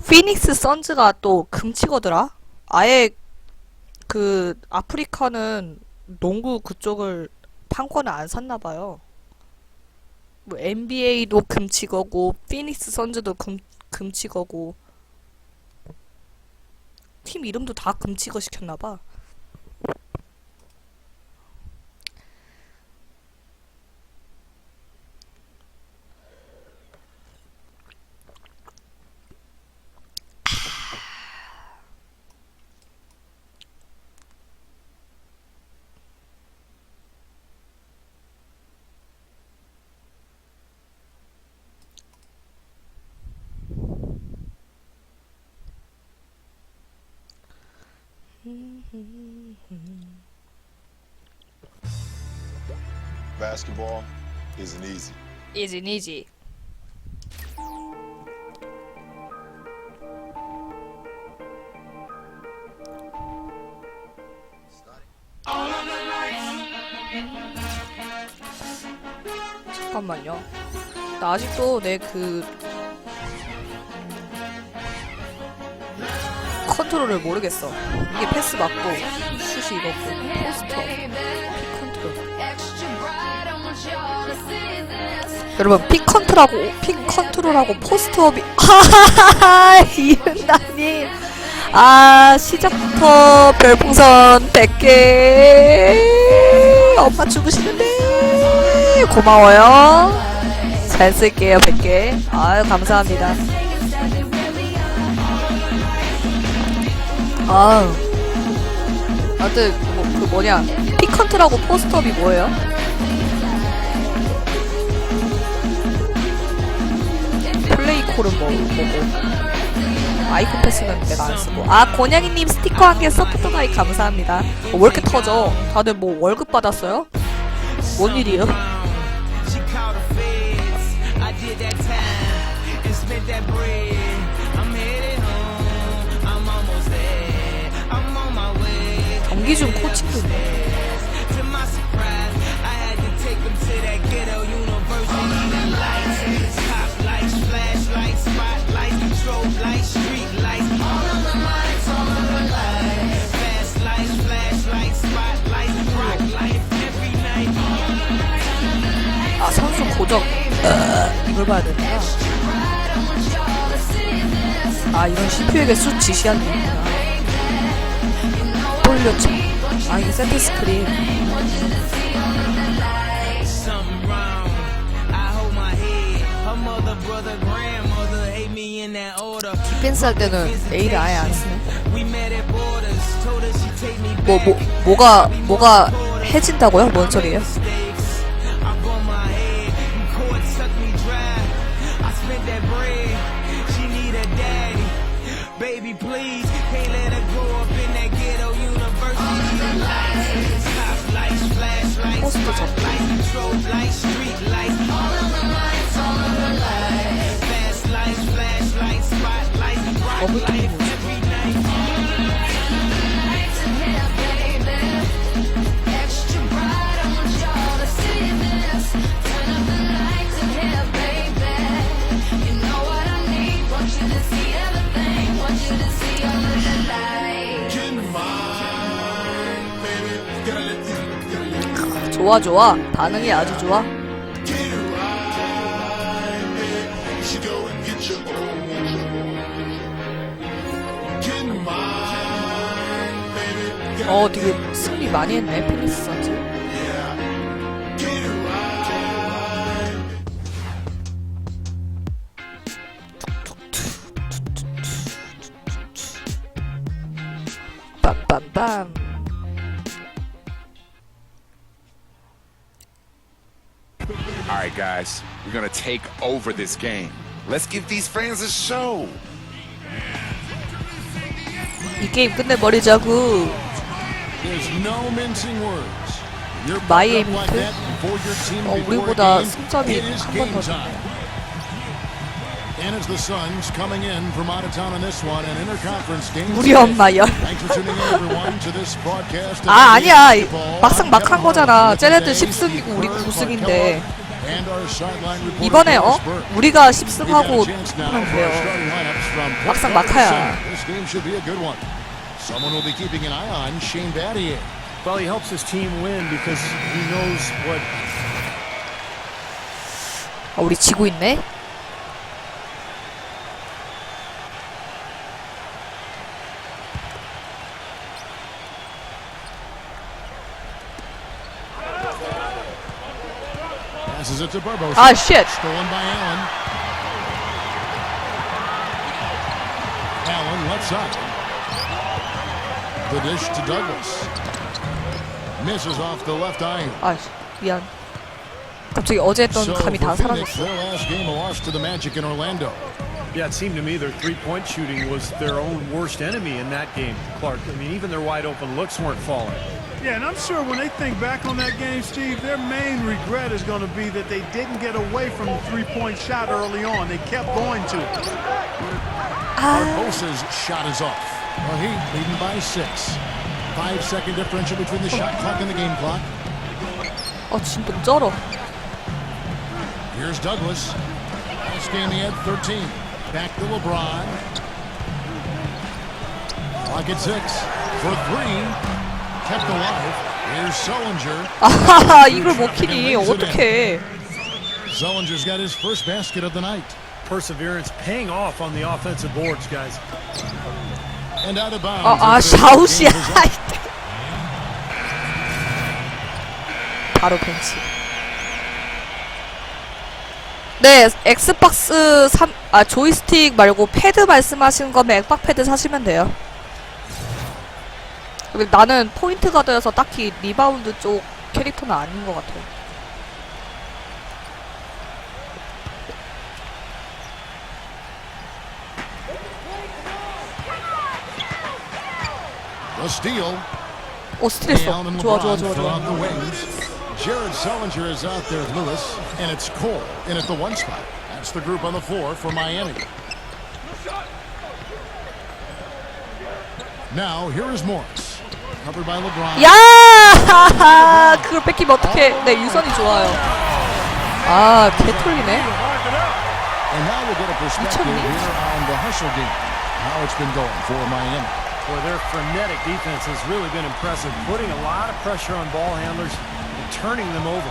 피닉스 선즈가 또 금치거더라? 아예 그 아프리카는 농구 그쪽을 판권을 안 샀나봐요. 뭐 NBA도 금치거고 피닉스 선즈도 금치거고 팀 이름도 다 금치거 시켰나봐. Basketball isn't easy. Easy easy. 잠깐만요. 나 아직도 내 그 컨트롤을 모르겠어. 이게 패스 맞고 슛이 이거고 포스터 픽 컨트롤. 여러분 픽 컨트롤하고 포스트업이 하하하하 이은나님 시작부터 별풍선 100개 엄마 주무시는데 고마워요. 잘 쓸게요. 100개 아유 감사합니다. 아들 그 뭐냐 픽 컨트롤하고 포스트업이 뭐예요? 플레이콜은 뭐고 아이콘 패스는 내가 안 쓰고 권양이님 스티커 한 개 서포터 가입 감사합니다. 왜 이렇게 터져? 다들 뭐 월급 받았어요? 뭔 일이에요? 경기 중 코칭도 있네. 선수 고정 이걸 봐야 되는구나. 이런 CPU에게 수 지시한 거구나. 돌려쳐. 이게 세트 스크린. 디펜스 할 때는 A를 아예 안 쓰네. 뭐가 해진다고요? 뭔 소리예요? 포스트 접고 어부통이 뭐지? 좋아 반응이 아주 좋아. 되게 승리 많이 했네 피닉스 선수. 빰빰빰. Alright guys, we're gonna take over this game. Let's give these fans a show. 이 게임 끝내버리자구. 마이 에이미트? 우리보다 승점이 한 번 더 좋네. 우리 엄마 열. 아니야. 막상 막한 거잖아. 쟤네들 10승이고 우리 9승인데. 이번에 우리가 10승하고 하면 돼요. 막상 막하야. This game should be a good one. Someone will be keeping an eye on Shane Battier. Well, he helps his team win because he knows what. 우리 지고 있네. Passes it to Barbosa. 아, 쉣. Stolen by Allen. Allen left side. The dish to Douglas. Misses off the left iron. 아, 미안. 갑자기 어제 했던 So 감이 다 for Phoenix, 사라졌어. their last game a loss to the Magic in Orlando. Yeah, it seemed to me their three-point shooting was their own worst enemy in that game, Clark. I mean, even their wide-open looks weren't falling. Yeah, and I'm sure when they think back on that game, Steve, their main regret is going to be that they didn't get away from the three-point shot early on. They kept going to it. Barbosa's shot is off. Well, Heat leading by 6. 5-second differential between the shot clock and the game clock. 진동 쩔어. Here's Douglas. Last game he had 13. Back to LeBron. Clock at 6. For 3. Kept alive. Here's Sullinger. 아하하, 이걸 못 키니. 어떡해. Sullinger's got his first basket of the night. Perseverance paying off on the offensive boards, guys. And out of bounds. 샤우시야. 바로 벤치. 네, 엑스박스 3, 조이스틱 말고 패드 말씀하시는 거면 엑박 패드 사시면 돼요. 나는 포인트 가드여서 딱히 리바운드 쪽 캐릭터는 아닌 것 같아요. The steal. 스트레스. 좋아. Jared Sullinger is out there with Lewis, and it's Cole in at the 1 spot. That's the group on the floor for Miami. Now here is Morris, covered by LeBron. 야! 그걸 뺏기면 어떡해. 네, 유선이 좋아요. 개털리네. And now we'll get a perspective 미쳤니? here on the hustle game. How it's been going for Miami. Boy, their frenetic defense has really been impressive, putting a lot of pressure on ball handlers and turning them over.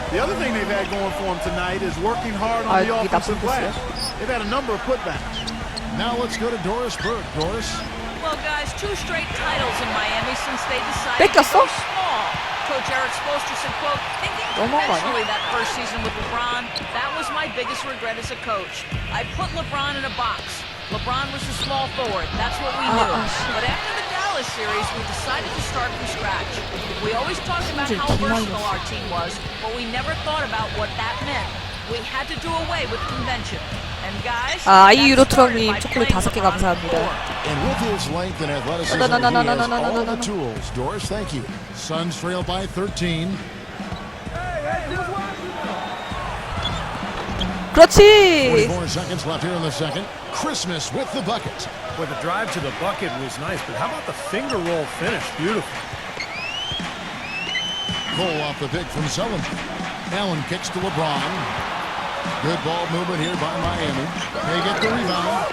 The other thing they've had going for them tonight is working hard on the 이게 offensive 나쁜 glass. They've had a number of putbacks. Now let's go to Doris Burke. Doris. Well, guys, 2 straight titles in Miami since they decided to 뺏겼어? go small. Coach Eric Spoelstra said, quote, thinking 너무한 거 아니야? conventionally that first season with LeBron, that was my biggest regret as a coach. I put LeBron in a box. LeBron was a small forward. That's what we knew. But after the Dallas series, we decided to start from scratch. We always talked about how versatile our team was, but we never thought about what that meant. We had to do away with convention. And guys, 아이유로 that started 트럭님 by 초콜릿 playing 5개 LeBron 감사합니다. And with his length and athleticism, No, no, no, he no, has no, no, no, all no, the no. tools. Doris, thank you. Suns trail by 13. 그렇지. 44 seconds left here in the second. Christmas with the bucket. Boy, the drive to the bucket was nice, but how about the finger roll finish? Beautiful. Cole off the pick from Sullinger. Allen kicks to LeBron. Good ball movement here by Miami. They get the rebound.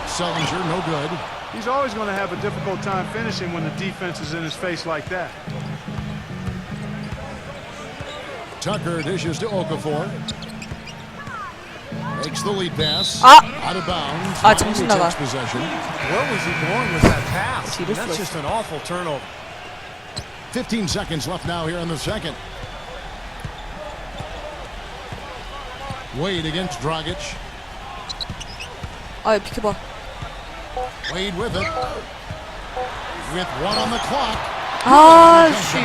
Sullinger, no good. He's always going to have a difficult time finishing when the defense is in his face like that. Tucker dishes to Okafor. Makes the lead pass. Out of bounds. 정신 Miami 나가. takes possession. Where was he going with that pass? 뒤로 That's 쏘. just an awful turnover. 15 seconds left now here in the second. Wade against Dragic. 비켜봐. Wade with it. With 1 on the clock. 씨.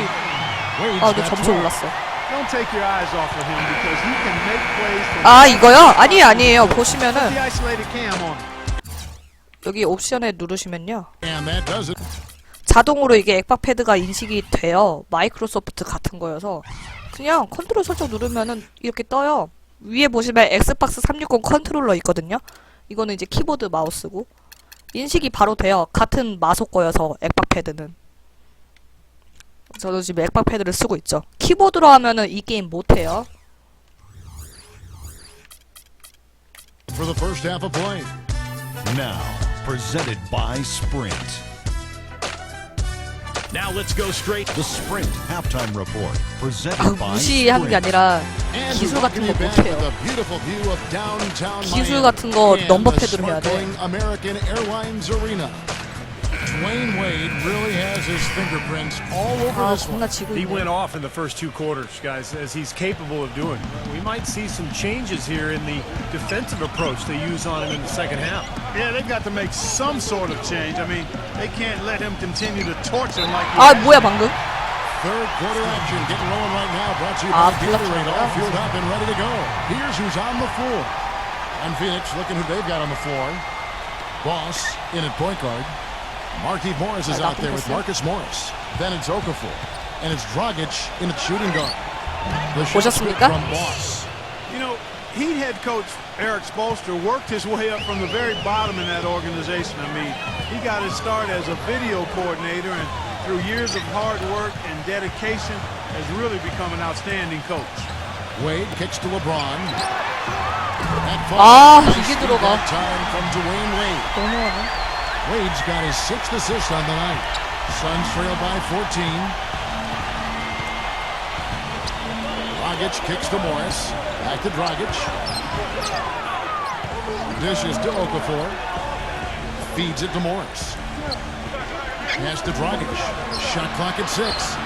Wade's 너 got 점수 12. 올랐어. Don't take your eyes off of him because he can make plays from 이거요? 아니에요. the 보시면은 isolated cam on him. 여기 옵션에 누르시면요. And that does it. 자동으로 이게 엑박 패드가 인식이 돼요. 마이크로소프트 같은 거여서 그냥 컨트롤 설정 누르면은 이렇게 떠요. 위에 보시면 엑스박스 360 컨트롤러 있거든요. 이거는 이제 키보드 마우스고 인식이 바로 돼요. 같은 마소 거여서 엑박 패드는. 저도 지금 엑박 패드를 쓰고 있죠. 키보드로 하면은 이 게임 못해요. For the first half of play. Now, presented by Sprint. Now let's go straight. The Sprint halftime report, presented by 무시하는 게 Sprint. 아니라 기술 같은 거 못해요. 기술 같은 거 넘버 패드로 해야 돼. American Airlines Arena. Dwayne Wade really has his fingerprints all over 아, this one. 겁나 지고 He 있네. went off in the first 2 quarters, guys, as he's capable of doing. We might see some changes here in the defensive approach they use on him in the second half. Yeah, they've got to make some sort of change. I mean, they can't let him continue to torture him like 아, 뭐야 방금? Third quarter action getting rolling right now. Brought to you Ah, by Gatorade. All fueled up and ready to go. Here's who's on the floor. And Phoenix looking who they've got on the floor. Boss in at point guard. Marquise Morris is out there with Marcus Morris. Then it's Okafor. And it's Dragic in at shooting guard. The shot split 보셨습니까? from Boss. You know, Heat head coach Eric Spoelstra worked his way up from the very bottom in that organization. I mean, he got his start as a video coordinator, and through years of hard work and dedication, has really become an outstanding coach. Wade kicks to LeBron. 아, 이게 들어가. Time from Dwayne Wade. 너무하네. Wade's got his 6th assist on the night. Suns trail by 14. Dragic kicks to Morris. Back to Dragic. Dishes to Okafor. Feeds it to Morris. Pass to Dragic. Shot clock at 6.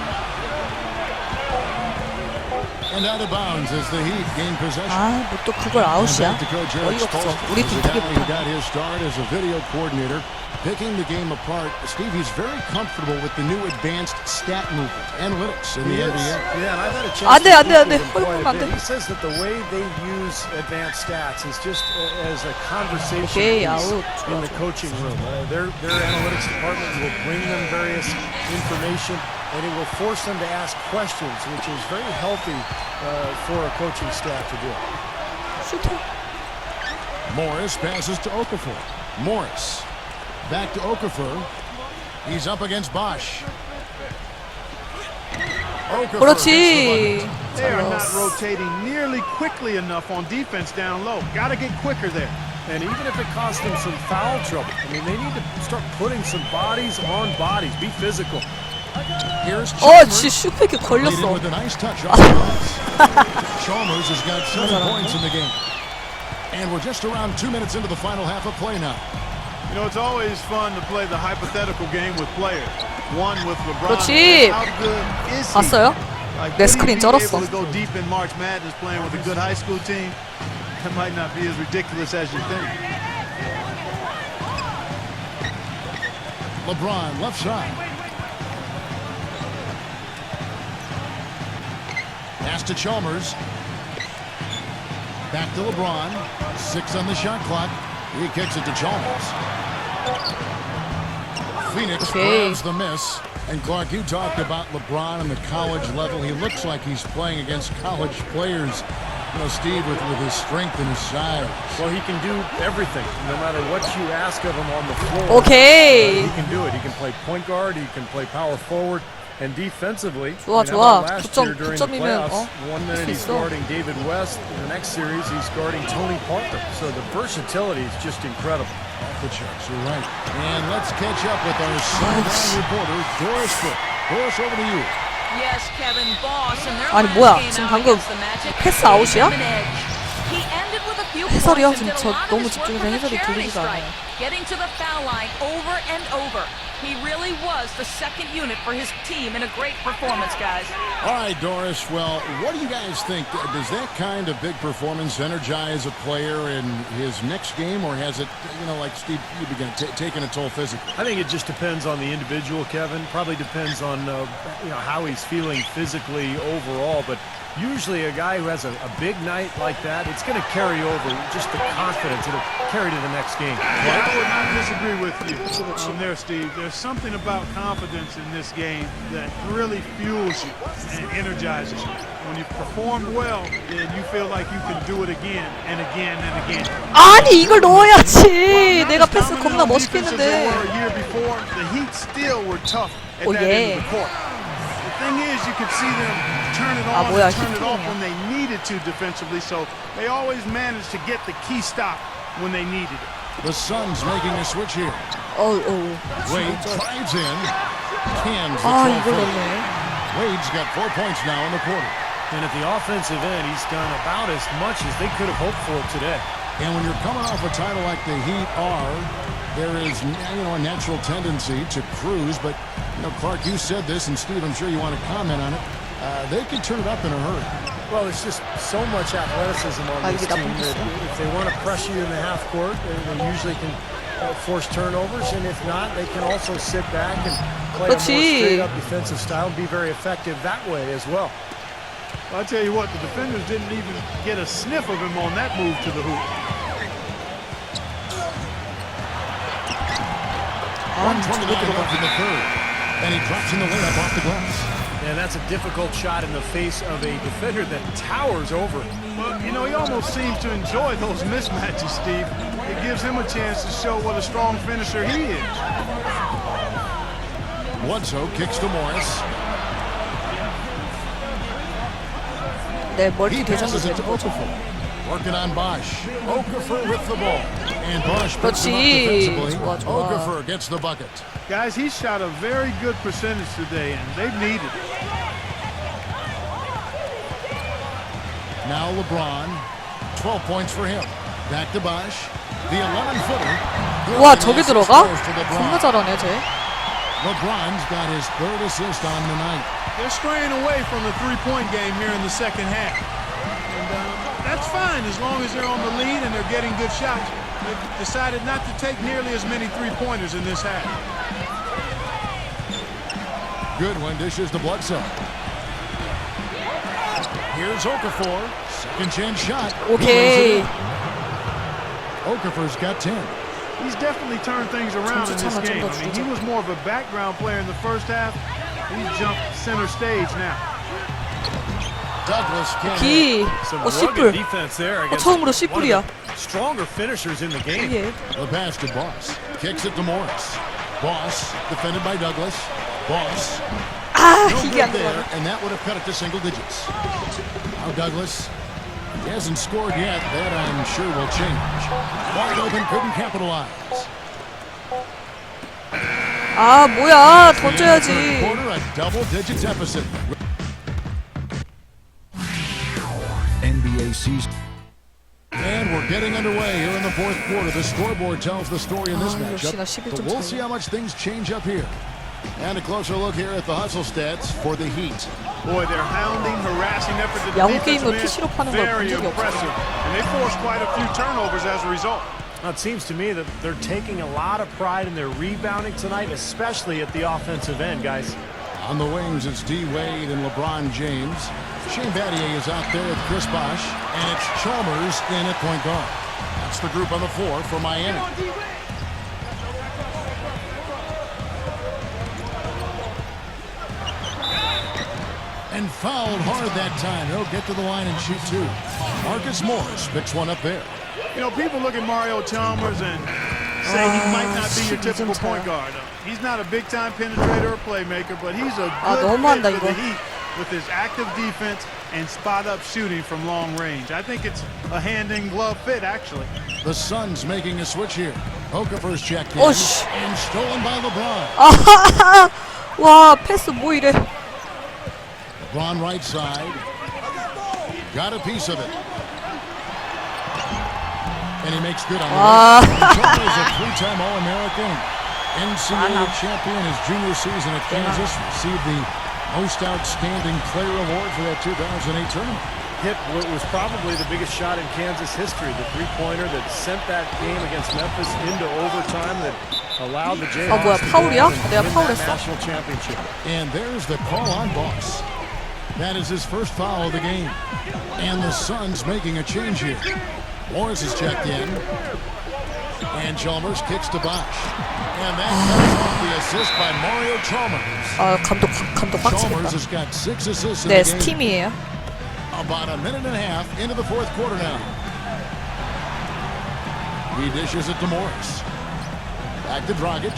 And out of bounds as the Heat gain possession. 아, 뭐 또 그걸 아웃이야? And back to coach Eric 어이가 없어. Spoelstra. 우리 As a 팀 guy 되게 who 못해. got his start as a video coordinator, picking the game apart. Steve, he's very comfortable with the new advanced stat movement, analytics in the NBA. Yeah, and I've had a chance 안 돼, to 안 돼, speak 안 돼. with him quite 헐렁 a 안 bit. 돼. He says that the way they use advanced stats is just as a conversation 오케이, piece 아웃. in the coaching room. Their analytics department will bring them various information, and it will force them to ask questions, which is very healthy for a coaching staff to do. 슈터. Morris passes to Okafor. Morris back to Okafor. He's up against Bosch. Okafor 그렇지. They are not rotating nearly quickly enough on defense down low. Got to get quicker there. And even if it costs them some foul trouble, I mean, they need to start putting some bodies on bodies. Be physical. Here's 어, Chalmers. 지 슈팩이 Leading 걸렸어. with a nice touch off the glass. Chalmers has got 7 points in the game. And we're just around 2 minutes into the final half of play now. You know, it's always fun to play the hypothetical game with players. One with LeBron. 그렇지. How good is he? 봤어요? Like, 내 would he 스크린 be 쩔었어. able to go deep in March Madness playing with a good high school team? That might not be as ridiculous as you think. LeBron left side. Pass to Chalmers. Back to LeBron. 6 on the shot clock. He kicks it to Chalmers. Phoenix grabs the miss. And Clark, you talked about LeBron on the college level. He looks like he's playing against college players. You know, Steve, with his strength and his size. Well, he can do everything, no matter what you ask of him on the floor. 오케이. He can do it. He can play point guard. He can play power forward. And defensively, 좋아, I mean, how 좋아. about last 9점, year during the 9점이면, playoffs, one minute he's 있어. guarding David West. In the next series, he's guarding Tony Parker. So the versatility is just incredible. The Chucks, you're right. And let's catch up with our sideline reporter, Doris Foote. Doris, over to you. Yes, Kevin Boss, and their 아니, last 뭐야. game 지금 out 방금 against the Magic, 패스 they 아웃이야? gave him an edge. He ended with a few 해설이요? points and 지금 did a 저 lot of 너무 his work 집중해서 from the 해설이 charity 들리지가 stripe, 않아요. getting to the foul line over and over. He really was the second unit for his team in a great performance, guys. All right, Doris. Well, what do you guys think? Does that kind of big performance energize a player in his next game, or has it, you know, like Steve, you began taking a toll physically? I think it just depends on the individual, Kevin. Probably depends on you know, how he's feeling physically overall. But usually a guy who has a big night like that, it's going to carry over just the confidence. It'll carry to the next game. Yeah, I would not disagree with you on there, Steve. There's something about confidence in this game that really fuels you and energizes you. When you perform well, then you feel like you can do it again and again and again. 아니, 이걸 넣어야지. Not 내가 as 패스 dominant 겁나 on 멋있게 defense as they 했는데. were a year before, the Heat still were tough at Oh, that end yeah. of the court. The thing is, you could see them turn it on 뭐야, and turn it off 히팅이야. when they needed to defensively, so they always managed to get the key stop when they needed it. The Suns making a switch here. Wade drives in. Cans the 아 12 이걸 footer. 넣네. Wade's got 4 points now in the quarter. And at the offensive end, he's done about as much as they could have hoped for today. And when you're coming off a title like the Heat are, there is, a natural tendency to cruise. But, Clark, you said this, and Steve, I'm sure you want to comment on it. They can turn it up in a hurry. Well, there's just so much athleticism on this team that if they want to press you in the half court, they usually can force turnovers. And if not, they can also sit back and play a more straight-up defensive style and be very effective that way as well. Well, I tell you what, the defenders didn't even get a sniff of him on that move to the hoop. 1:29 left in the third. And he drops in the layup off the glass. And that's a difficult shot in the face of a defender that towers over him. Well, he almost seems to enjoy those mismatches, Steve. It gives him a chance to show what a strong finisher he is. Bledsoe kicks to Morris. 네, 멀티 He 대전도 passes it to 되는 거죠. Okafor. Working on Bosch. Okafor with the ball. And Bosch picks him up 그렇지. defensively. 좋아, 좋아. Okafor gets the bucket. Guys, he shot a very good percentage today, and they've needed it. Now LeBron. 12 points for him. Back to Bosch. The 11-footer. 와 저게 들어가? 정말 잘하네 쟤. LeBron's got his third assist on the night. They're straying away from the three-point game here in the second half. And that's fine as long as they're on the lead and they're getting good shots. They've decided not to take nearly as many three-pointers in this half. Goodwin dishes to Bledsoe. Here's Okafor. Second chance shot. 오케이. Okafor's got 10. He's definitely turned things around in this game. I mean, he was more of a background player in the first half. He's jumped center stage now. Douglas can't 기. Some C+. rugged defense there against 처음으로 one C+이야. of the stronger finishers in the game. 예. The pass to Boss. Kicks it to Morris. Boss defended by Douglas. Boss. 아 No 이게 good 안 there, 들어가네. and that would have cut it to single digits. Now Douglas. He hasn't scored yet. That I'm sure will change. Wide open, couldn't capitalize. 아 뭐야 Third 던져야지. quarter, a double-digit deficit. NBA season. And we're getting underway here in the fourth quarter. The scoreboard tells the story in this 아, 역시나 matchup. 11점 But we'll 차이. see how much things change up here. And a closer look here at the hustle stats for the Heat. Boy, their hounding, harassing effort to the 야구 defensive 게임을 end, PC로 파는 걸 본 very 적이 없어. impressive. And they forced quite a few turnovers as a result. Now, it seems to me that they're taking a lot of pride in their rebounding tonight, especially at the offensive end, guys. On the wings, it's D. Wade and LeBron James. Shane Battier is out there with Chris Bosh. And it's Chalmers in at point guard. That's the group on the floor for Miami. And fouled hard that time. He'll get to the line and shoot two. Marcus Morris picks one up there. People look at Mario Chalmers and say he might not be your typical point guard. He's not a big-time penetrator or playmaker, but he's a good 너무한다, fit for the 이거. Heat with his active defense and spot-up shooting from long range. I think it's a hand-in-glove fit, actually. The Suns making a switch here. Okafor's checked in. 오씨. And stolen by LeBron. 아하하. 와 패스 뭐 이래. LeBron right side. Got a piece of it. And he makes good on the way. Is a three-time All-American. NCAA champion his junior season at Kansas. Received the Most Outstanding Player Award for that 2008 tournament. Hit what was probably the biggest shot in Kansas history, the three-pointer that sent that game against Memphis into overtime that allowed the Jayhawks 뭐야, to 파울이야? go on and 내가 win that 파울했어? national championship. And there's the call on Boss. That is his first foul of the game. And the Suns making a change here. Morris is checked in. And Chalmers kicks to Bosch. And that comes off the assist by Mario Chalmers. 아 감독 Chalmers 빡치겠다. has got 6 assists in 네 the game. 스팀이에요. About a minute and a half into the fourth quarter now. He dishes it to Morris. Back to Dragic.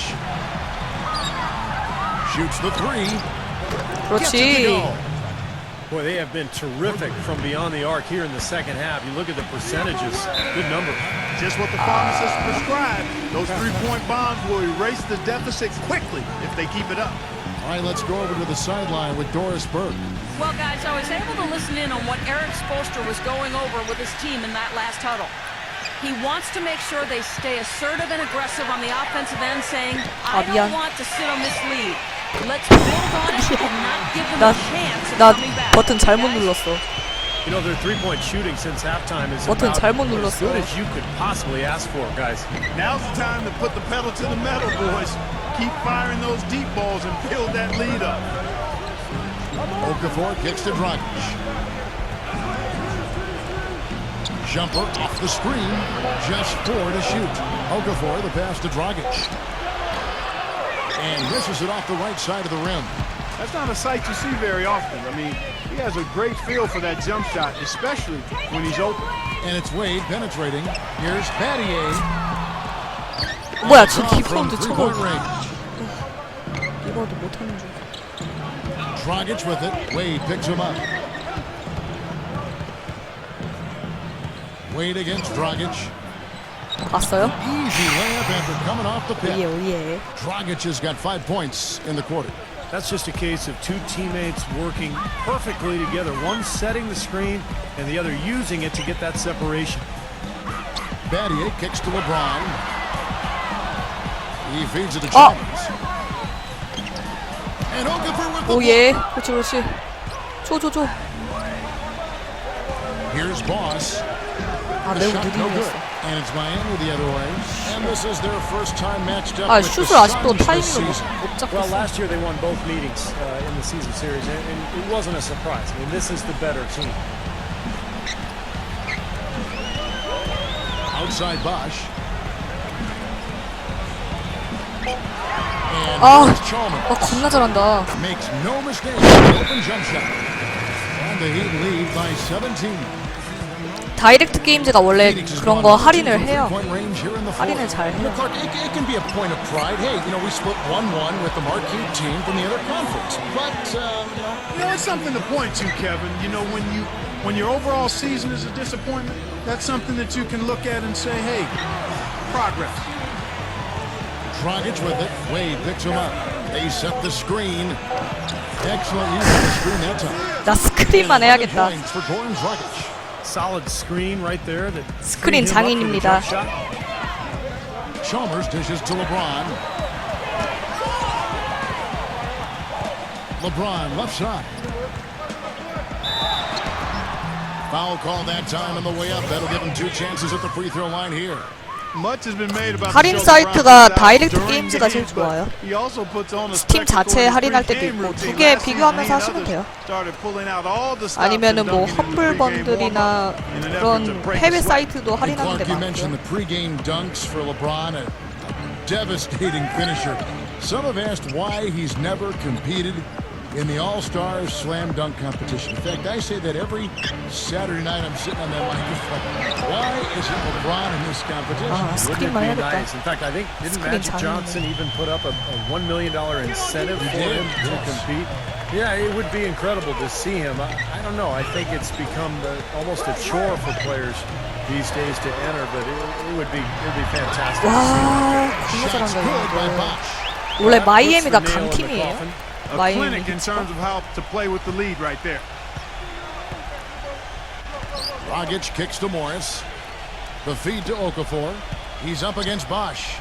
Shoots the three. Gets it to 그렇지. go. Boy, they have been terrific from beyond the arc here in the second half. You look at the percentages, good number. Just what the pharmacist prescribed. Those three-point bombs will erase the deficit quickly if they keep it up. All right, let's go over to the sideline with Doris Burke. Well, guys, I was able to listen in on what Eric Spoelstra was going over with his team in that last huddle. He wants to make sure they stay assertive and aggressive on the offensive end, saying, I don't want to sit on this lead. Let's build on it and not give them a chance of 나 coming back. 버튼 잘못 눌렀어. You know, their three-point shooting since halftime is 버튼 about 잘못 as 눌렀어. good as you could possibly ask for, guys. Now's the time to put the pedal to the metal, boys. Keep firing those deep balls and build that lead up. Okafor kicks to Dragic. Jumper off the screen, just 4 to shoot. Okafor, the pass to Dragic. And misses it off the right side of the rim. That's not a sight you see very often. I mean, he has a great feel for that jump shot, especially when he's open. And it's Wade penetrating. Here's Battier. 뭐야, 저 From 리바운드 three-point 저거. range. 리바운드 못하는 줄. Dragic with it. Wade picks him up. Wade against Dragic. 봤어요? Easy layup after coming off the 오예 pit. 오예. Dragic has got 5 points in the quarter. That's just a case of two teammates working perfectly together. One setting the screen and the other using it to get that separation. Battier kicks to LeBron. He feeds it to Chalmers. And Okafor with the 오예. 그렇지 그렇지. 줘. Here's Boss. 아 The 매우 shot no good. 느리겠어. And it's Miami the other way. And this is their first time matched up 아 with the 슛을 아직도 Suns this 타이밍을 season. 못 Well, 잡겠어. last year they won both meetings in the season series, and it wasn't a surprise. I mean, this is the better team. Outside Bosch. And 아, here's Chalmers. 겁나 잘한다. Makes no mistake. Open jump shot. And the Heat lead by 17. 다이렉트 게임즈가 원래 Phoenix has 그런 gone 거 up to 할인을 해요. three-point range here in the fourth. 할인을 잘 해요. Clark, it can be a point of pride. Hey, you know, we split 1-1 with the marquee team from the other conference. But, You know, it's something to point to, Kevin. You know, when your overall season is a disappointment, that's something that you can look at and say, hey, progress. Dragic with it. Wade picks him up. They set the screen. Excellent use of the screen that time. 나 스크린만 해야겠다. Points for Goran Dragic. Solid screen right there. That 스크린 freed him up for the 장인입니다. jump shot. Chalmers dishes to LeBron. LeBron left side. Foul call that time on the way up. That'll give him 2 chances at the free throw line here. Much has been made about 할인 the 사이트가 Shelby 다이렉트 Brown 게임즈가 제일 games, 좋아요. but he also puts on a 스팀 자체에 spectacle 할인할 in his 때도 pregame 있고 routine. 두 개 Last season, 비교하면서 he and 하시면 others 돼요. started pulling out all the stops 아니면은 and 뭐 dunking in the pregame 험블번들이나 warm-up in an effort to 그런 break 해외 the sweat. 사이트도 And 할인하는 데 Clark, you mentioned 많고요. the pregame dunks for LeBron, a devastating finisher. Some have asked why he's never competed in the All-Star Slam Dunk competition. In fact, I say that every Saturday night I'm sitting on that microphone. Why isn't LeBron in this competition? 아, Wouldn't 스크린만 it be 해야겠다. nice? In fact, I think didn't 스크린 Magic 장인이네. Johnson even put up a $1 million incentive for did, him to yes. compete? Yeah, it would be incredible to see him. I don't know. I think it's become almost a chore for players these days to enter, but it would be fantastic. to see him. 와, 겁나 Shots 잘한다 good by 이거. Bosch. 원래 Puts 마이애미가 the nail in the 강팀이에요. coffin. A 마이애미 clinic in terms of how to play with the lead right there. Dragic kicks to Morris. The feed to Okafor. He's up against Bosch.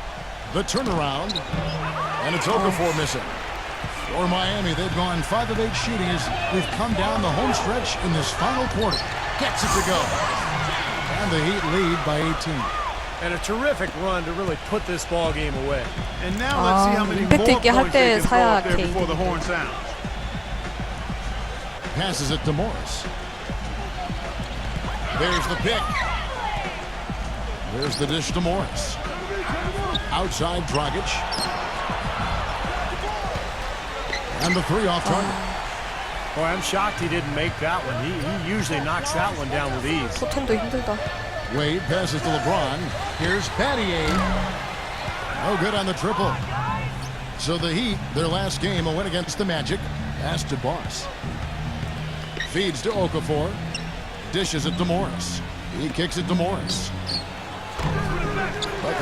The turnaround. And it's Okafor missing. For Miami, they've gone 5 of 8 shooting as we've come down the home stretch in this final quarter. Gets it to go. And the Heat lead by 18. And a terrific run to really put this ball game away. And now let's see how many more 임팩트 있게 할 points they 때 can throw 사야 up there KD. before the horn sounds. Passes it to Morris. There's the pick. There's the dish to Morris. Outside Dragic. And the 3 off target. Boy, I'm shocked he didn't make that one. He usually knocks that one down with ease. 토템도 힘들다. Wade passes to LeBron. Here's Battier. No good on the triple. So the Heat, their last game, a win against the Magic. Pass to Boss. Feeds to Okafor. Dishes it to Morris. He kicks it to Morris. But